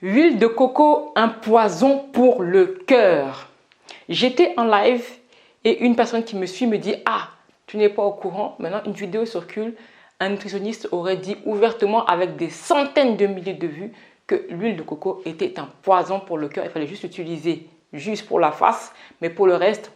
Huile de coco, un poison pour le cœur. J'étais en live et une personne qui me suit me dit « Ah, tu n'es pas au courant, maintenant une vidéo circule, un nutritionniste aurait dit ouvertement avec des centaines de milliers de vues que l'huile de coco était un poison pour le cœur. Il fallait juste l'utiliser juste pour la face, mais pour le reste,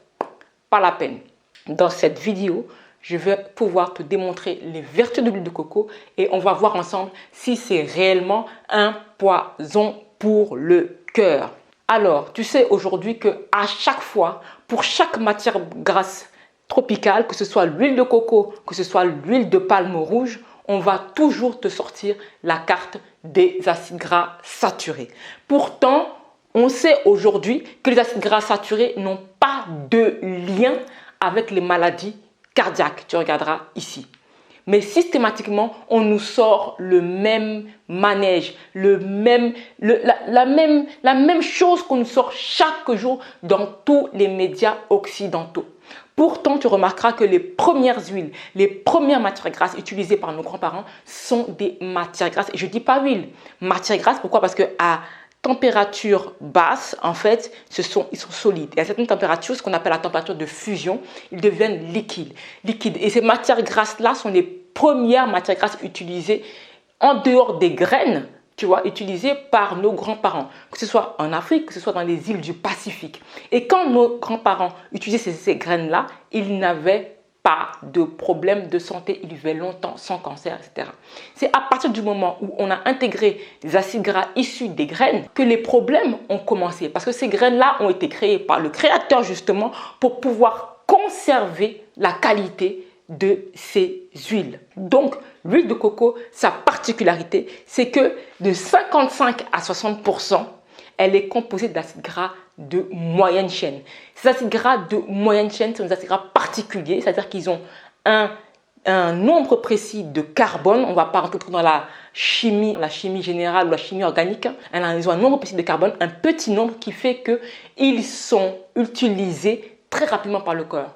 pas la peine. » Dans cette vidéo, je vais pouvoir te démontrer les vertus de l'huile de coco et on va voir ensemble si c'est réellement un poison pour le cœur. Alors, tu sais aujourd'hui qu'à chaque fois, pour chaque matière grasse tropicale, que ce soit l'huile de coco, que ce soit l'huile de palme rouge, on va toujours te sortir la carte des acides gras saturés. Pourtant, on sait aujourd'hui que les acides gras saturés n'ont pas de lien avec les maladies cardiaques. Tu regarderas ici. Mais systématiquement, on nous sort le même manège, la même chose qu'on nous sort chaque jour dans tous les médias occidentaux. Pourtant, tu remarqueras que les premières huiles, les premières matières grasses utilisées par nos grands-parents sont des matières grasses. Et je ne dis pas huile, matières grasses. Pourquoi? Parce qu'à température basse, en fait, ils sont solides. Et à certaines températures, ce qu'on appelle la température de fusion, ils deviennent liquides. Et ces matières grasses-là sont les premières matières grasses utilisées en dehors des graines, tu vois, utilisées par nos grands-parents, que ce soit en Afrique, que ce soit dans les îles du Pacifique. Et quand nos grands-parents utilisaient ces graines-là, ils n'avaient pas de problème de santé, ils vivaient longtemps sans cancer, etc. C'est à partir du moment où on a intégré des acides gras issus des graines que les problèmes ont commencé. Parce que ces graines-là ont été créées par le créateur justement pour pouvoir conserver la qualité de ces huiles. Donc, l'huile de coco, sa particularité, c'est que de 55 à 60%, elle est composée d'acides gras de moyenne chaîne. Ces acides gras de moyenne chaîne sont des acides gras particuliers, c'est-à-dire qu'ils ont un nombre précis de carbone. On ne va pas rentrer dans la chimie générale ou la chimie organique. Ils ont un nombre précis de carbone, un petit nombre qui fait qu'ils sont utilisés très rapidement par le corps.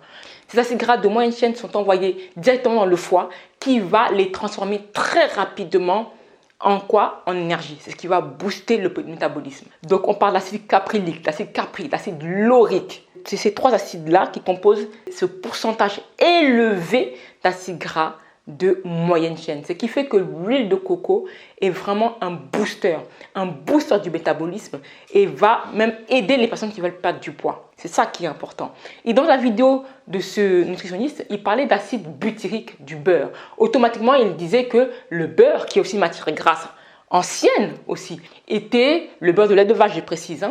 Ces acides gras de moyenne chaîne sont envoyés directement dans le foie qui va les transformer très rapidement en quoi? En énergie. C'est ce qui va booster le métabolisme. Donc, on parle d'acide caprylique, d'acide caprique, d'acide laurique. C'est ces trois acides-là qui composent ce pourcentage élevé d'acides gras de moyenne chaîne. Ce qui fait que l'huile de coco est vraiment un booster du métabolisme et va même aider les personnes qui veulent perdre du poids. C'est ça qui est important. Et dans la vidéo de ce nutritionniste, il parlait d'acide butyrique du beurre. Automatiquement, il disait que le beurre, qui est aussi matière grasse ancienne aussi, était le beurre de lait de vache, je précise,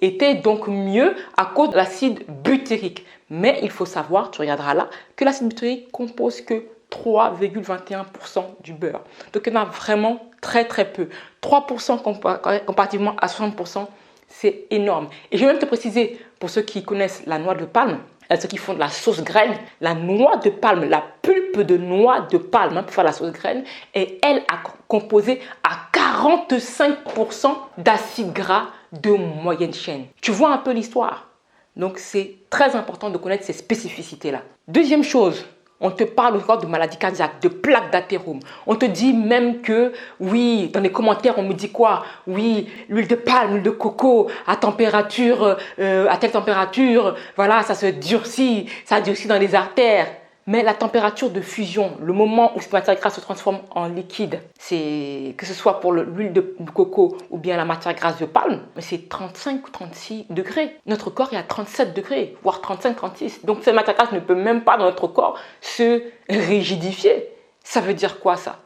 était donc mieux à cause de l'acide butyrique. Mais il faut savoir, tu regarderas là, que l'acide butyrique compose que 3,21% du beurre. Donc, il y en a vraiment très très peu. 3% comparativement à 60%, c'est énorme. Et je vais même te préciser, pour ceux qui connaissent la noix de palme, ceux qui font de la sauce graine, la noix de palme, la pulpe de noix de palme pour faire la sauce graine, et elle a composé à 45% d'acides gras de moyenne chaîne. Tu vois un peu l'histoire. Donc, c'est très important de connaître ces spécificités-là. Deuxième chose, on te parle encore de maladies cardiaques, de plaques d'athérome. On te dit même que, oui, dans les commentaires, on me dit quoi? Oui, l'huile de palme, l'huile de coco, à telle température, voilà, ça se durcit, ça durcit dans les artères. Mais la température de fusion, le moment où cette matière grasse se transforme en liquide, c'est que ce soit pour l'huile de coco ou bien la matière grasse de palme, c'est 35 ou 36 degrés. Notre corps est à 37 degrés, voire 35, 36. Donc cette matière grasse ne peut même pas dans notre corps se rigidifier. Ça veut dire quoi ça?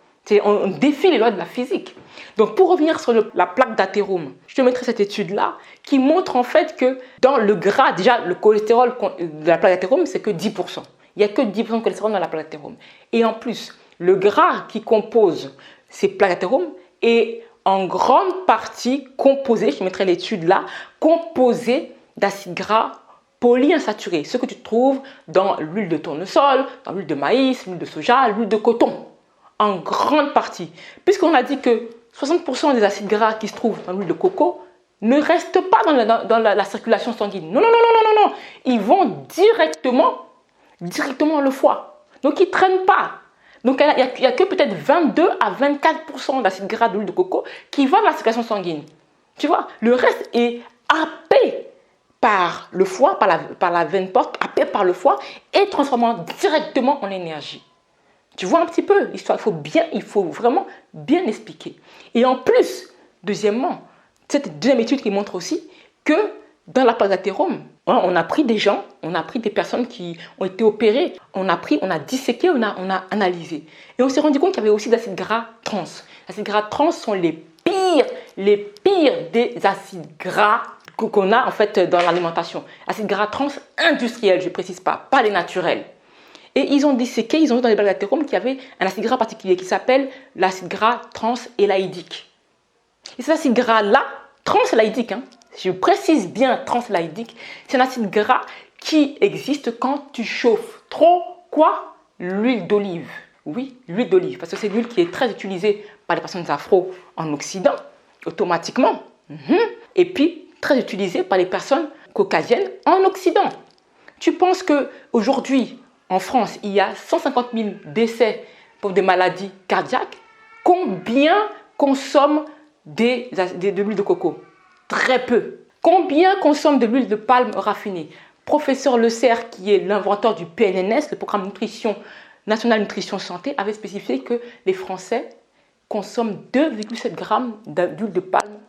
On défie les lois de la physique. Donc pour revenir sur la plaque d'athérome, je te mettrai cette étude-là qui montre en fait que dans le gras, déjà le cholestérol de la plaque d'athérome, c'est que 10%. Il n'y a que 10% de cholestérol dans la plaque d'athérome. Et en plus, le gras qui compose ces plaques d'athérome est en grande partie composé, je mettrai l'étude là, composé d'acides gras polyinsaturés, ce que tu trouves dans l'huile de tournesol, dans l'huile de maïs, l'huile de soja, l'huile de coton, en grande partie. Puisqu'on a dit que 60% des acides gras qui se trouvent dans l'huile de coco ne restent pas dans la circulation sanguine. Non. Ils vont directement dans le foie. Donc, ils ne traînent pas. Donc, il n'y a que peut-être 22 à 24% d'acides gras d'huile de coco qui vont dans la circulation sanguine. Tu vois, le reste est happé par le foie, par la veine porte, happé par le foie et transformé directement en énergie. Tu vois un petit peu l'histoire, il faut vraiment bien expliquer. Et en plus, deuxièmement, cette deuxième étude qui montre aussi que dans la l'athérome, on a pris des gens, on a pris des personnes qui ont été opérées, on a disséqué, on a analysé. Et on s'est rendu compte qu'il y avait aussi des acides gras trans. Les acides gras trans sont les pires des acides gras qu'on a en fait dans l'alimentation. Acides gras trans industriels, je ne précise pas les naturels. Et ils ont disséqué, ils ont vu dans les blagues d'athérome qu'il y avait un acide gras particulier qui s'appelle l'acide gras transélaïdique. Et cet acide gras-là, transélaïdique, je précise bien transélaïdique, c'est un acide gras qui existe quand tu chauffes trop quoi? L'huile d'olive. Oui, l'huile d'olive, parce que c'est l'huile qui est très utilisée par les personnes afro en Occident, automatiquement. Et puis, très utilisée par les personnes caucasiennes en Occident. Tu penses qu'aujourd'hui, en France, il y a 150 000 décès pour des maladies cardiaques. Combien consomment de l'huile de coco? Très peu. Combien consomment de l'huile de palme raffinée? Professeur Le Cerf, qui est l'inventeur du PNNS, le programme National Nutrition Santé, avait spécifié que les Français consomment 2,7 grammes d'huile de palme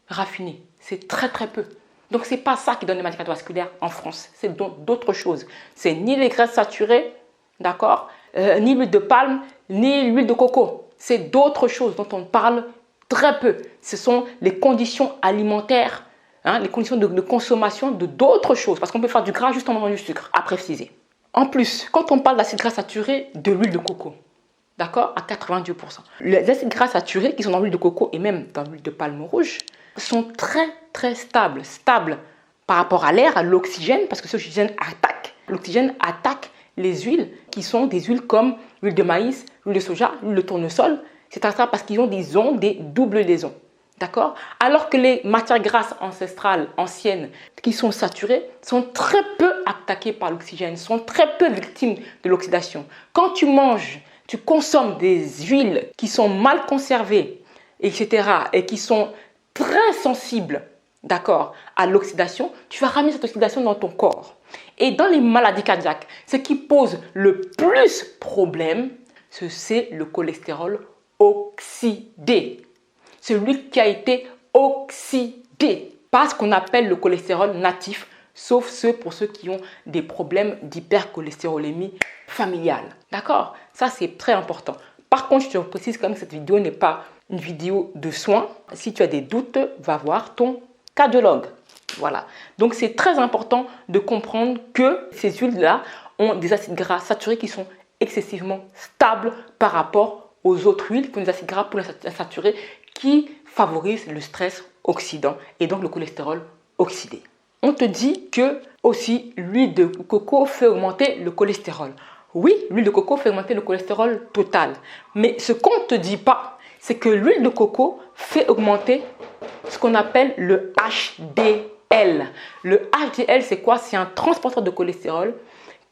raffinée. C'est très très peu. Donc, ce n'est pas ça qui donne les maladies cardiovasculaires en France. C'est d'autres choses. C'est ni les graisses saturées, d'accord, ni l'huile de palme, ni l'huile de coco. C'est d'autres choses dont on parle très peu. Ce sont les conditions alimentaires, les conditions de consommation de d'autres choses. Parce qu'on peut faire du gras juste en mangeant du sucre, à préciser. En plus, quand on parle d'acides gras saturés, de l'huile de coco, d'accord, à 92%. Les acides gras saturés qui sont dans l'huile de coco et même dans l'huile de palme rouge sont très très stables par rapport à l'air, à l'oxygène, parce que cet l'oxygène attaque les huiles qui sont des huiles comme l'huile de maïs, l'huile de soja, l'huile de tournesol, c'est ça parce qu'ils ont des ondes, des doubles liaisons. D'accord? Alors que les matières grasses ancestrales, anciennes, qui sont saturées, sont très peu attaquées par l'oxygène, sont très peu victimes de l'oxydation. Quand tu manges, tu consommes des huiles qui sont mal conservées, etc., et qui sont très sensibles, d'accord, à l'oxydation, tu vas ramener cette oxydation dans ton corps. Et dans les maladies cardiaques, ce qui pose le plus problème, c'est le cholestérol oxydé. Celui qui a été oxydé. Pas ce qu'on appelle le cholestérol natif, sauf pour ceux qui ont des problèmes d'hypercholestérolémie familiale. D'accord? Ça, c'est très important. Par contre, je te précise quand même que cette vidéo n'est pas une vidéo de soins. Si tu as des doutes, va voir ton cardiologue. Voilà. Donc, c'est très important de comprendre que ces huiles-là ont des acides gras saturés qui sont excessivement stables par rapport aux autres huiles qui ont des acides gras polyinsaturés qui favorisent le stress oxydant et donc le cholestérol oxydé. On te dit que aussi l'huile de coco fait augmenter le cholestérol. Oui, l'huile de coco fait augmenter le cholestérol total. Mais ce qu'on ne te dit pas, c'est que l'huile de coco fait augmenter ce qu'on appelle le HDL. Le HDL, c'est quoi? C'est un transporteur de cholestérol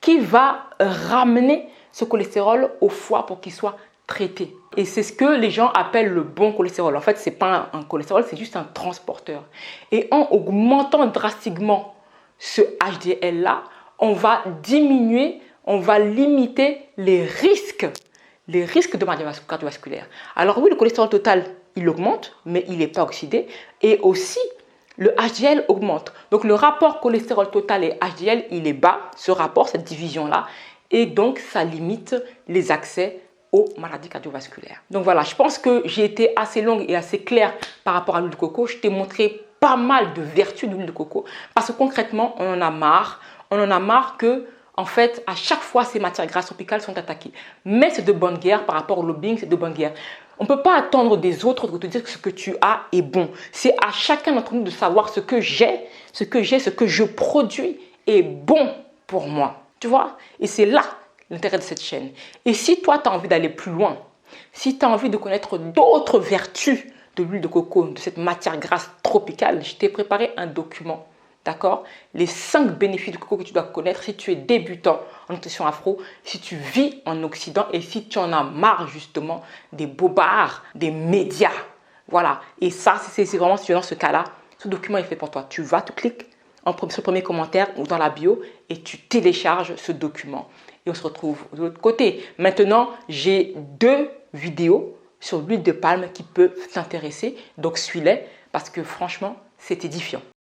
qui va ramener ce cholestérol au foie pour qu'il soit traité. Et c'est ce que les gens appellent le bon cholestérol. En fait, ce n'est pas un cholestérol, c'est juste un transporteur. Et en augmentant drastiquement ce HDL-là, on va diminuer, on va limiter les risques de maladies cardiovasculaires. Alors oui, le cholestérol total, il augmente, mais il n'est pas oxydé. Et aussi, le HDL augmente. Donc le rapport cholestérol total et HDL, il est bas, ce rapport, cette division-là. Et donc, ça limite les accès aux maladies cardiovasculaires. Donc voilà, je pense que j'ai été assez longue et assez claire par rapport à l'huile de coco. Je t'ai montré pas mal de vertus de l'huile de coco parce que concrètement, on en a marre. On en a marre que, en fait, à chaque fois, ces matières grasses tropicales sont attaquées. Mais c'est de bonne guerre par rapport au lobbying, c'est de bonne guerre. On ne peut pas attendre des autres de te dire que ce que tu as est bon. C'est à chacun d'entre nous de savoir ce que ce que je produis est bon pour moi. Tu vois? Et c'est là l'intérêt de cette chaîne. Et si toi, tu as envie d'aller plus loin, si tu as envie de connaître d'autres vertus de l'huile de coco, de cette matière grasse tropicale, je t'ai préparé un document, d'accord? Les 5 bénéfices du coco que tu dois connaître si tu es débutant en nutrition afro, si tu vis en Occident et si tu en as marre justement des bobards, des médias, Voilà. Et ça, c'est vraiment dans ce cas-là, ce document est fait pour toi. Tu vas, tu cliques sur le premier commentaire ou dans la bio et tu télécharges ce document. Et on se retrouve de l'autre côté. Maintenant, j'ai 2 vidéos sur l'huile de palme qui peuvent t'intéresser. Donc, suis-les parce que franchement, c'est édifiant.